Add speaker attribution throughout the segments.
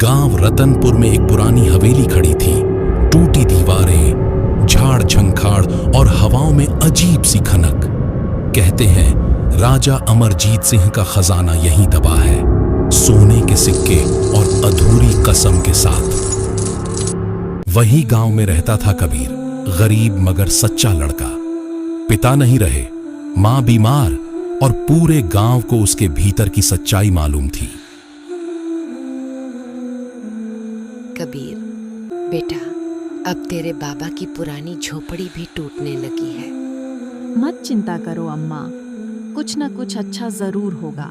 Speaker 1: गांव रतनपुर में एक पुरानी हवेली खड़ी थी। टूटी दीवारें, झाड़ झंखाड़ और हवाओं में अजीब सी खनक। कहते हैं राजा अमरजीत सिंह का खजाना यहीं दबा है, सोने के सिक्के और अधूरी कसम के साथ। वही गांव में रहता था कबीर, गरीब मगर सच्चा लड़का। पिता नहीं रहे, मां बीमार, और पूरे गांव को उसके भीतर की सच्चाई मालूम थी।
Speaker 2: कबीर बेटा, अब तेरे बाबा की पुरानी झोपड़ी भी टूटने लगी है।
Speaker 3: मत चिंता करो अम्मा, कुछ न कुछ अच्छा जरूर होगा।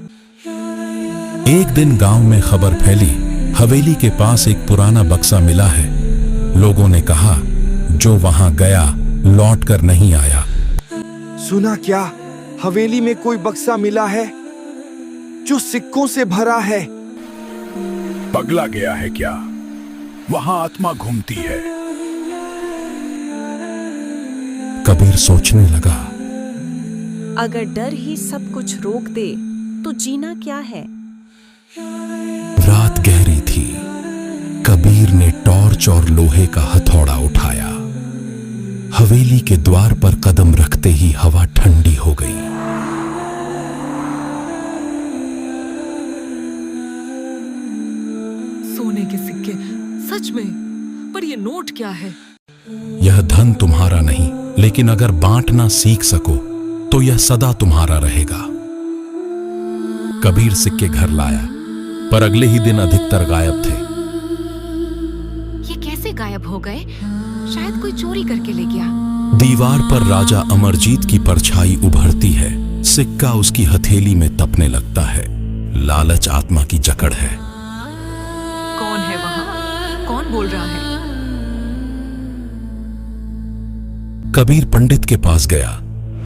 Speaker 1: एक दिन गांव में खबर फैली, हवेली के पास एक पुराना बक्सा मिला है। लोगों ने कहा जो वहां गया लौट कर नहीं आया।
Speaker 4: सुना क्या? हवेली में कोई बक्सा मिला है जो सिक्कों से भरा है।
Speaker 5: पगला गया है क्या? वहां आत्मा घूमती है।
Speaker 1: कबीर सोचने लगा,
Speaker 3: अगर डर ही सब कुछ रोक दे तो जीना क्या है।
Speaker 1: रात गहरी थी। कबीर ने टॉर्च और लोहे का हथौड़ा उठाया। हवेली के द्वार पर कदम रखते ही हवा ठंडी हो गई।
Speaker 6: सोने के सिक्के, सच में? पर ये नोट क्या है?
Speaker 1: यह धन तुम्हारा नहीं, लेकिन अगर बांटना सीख सको तो यह सदा तुम्हारा रहेगा। कबीर सिक्के घर लाया, पर अगले ही दिन अधिकतर गायब थे।
Speaker 7: ये कैसे गायब हो गए? शायद कोई चोरी करके ले गया।
Speaker 1: दीवार पर राजा अमरजीत की परछाई उभरती है। सिक्का उसकी हथेली में तपने लगता है। लालच आत्मा की जकड़ है।
Speaker 6: कौन है वहां? कौन बोल रहा है?
Speaker 1: कबीर पंडित के पास गया,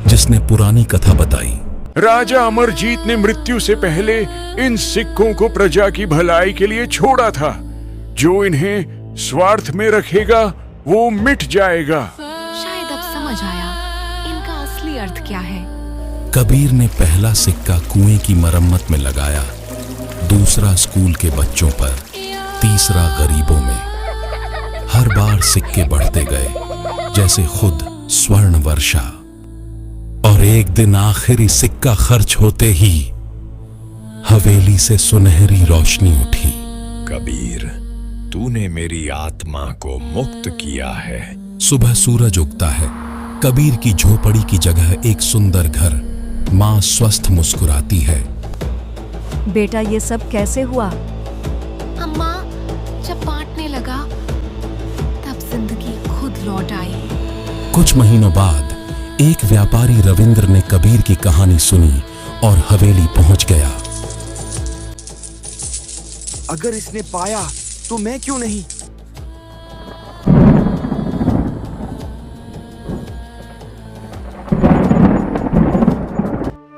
Speaker 1: जिसने पुरानी कथा बताई।
Speaker 5: राजा अमरजीत ने मृत्यु से पहले इन सिक्कों को प्रजा की भलाई के लिए छोड़ा था। जो इन्हें स्वार्थ में रखेगा वो मिट जाएगा।
Speaker 7: शायद अब समझ आया इनका असली अर्थ क्या है।
Speaker 1: कबीर ने पहला सिक्का कुएं की मरम्मत में लगाया, दूसरा स्कूल के बच्चों पर, तीसरा गरीबों में। हर बार सिक्के बढ़ते गए, जैसे खुद स्वर्ण वर्षा। और एक दिन आखिरी सिक्का खर्च होते ही हवेली से सुनहरी रोशनी उठी।
Speaker 8: कबीर, तूने मेरी आत्मा को मुक्त किया है।
Speaker 1: सुबह सूरज उगता है। कबीर की झोपड़ी की जगह एक सुंदर घर। मां स्वस्थ मुस्कुराती है।
Speaker 3: बेटा, ये सब कैसे हुआ?
Speaker 7: अम्मा, जब बांटने लगा तब जिंदगी खुद लौट आई।
Speaker 1: कुछ महीनों बाद एक व्यापारी रविंद्र ने कबीर की कहानी सुनी और हवेली पहुंच गया।
Speaker 4: अगर इसने पाया तो मैं क्यों नहीं?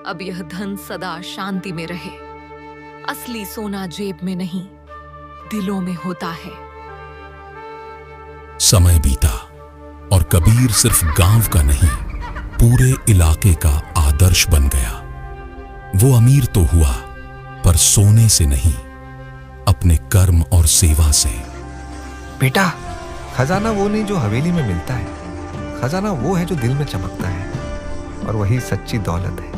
Speaker 6: अब यह धन सदा शांति में रहे। असली सोना जेब में नहीं, दिलों में होता है।
Speaker 1: समय बीता और कबीर सिर्फ गांव का नहीं, पूरे इलाके का आदर्श बन गया। वो अमीर तो हुआ, पर सोने से नहीं, अपने कर्म और सेवा से।
Speaker 9: बेटा, खजाना वो नहीं जो हवेली में मिलता है। खजाना वो है जो दिल में चमकता है, और वही सच्ची दौलत है।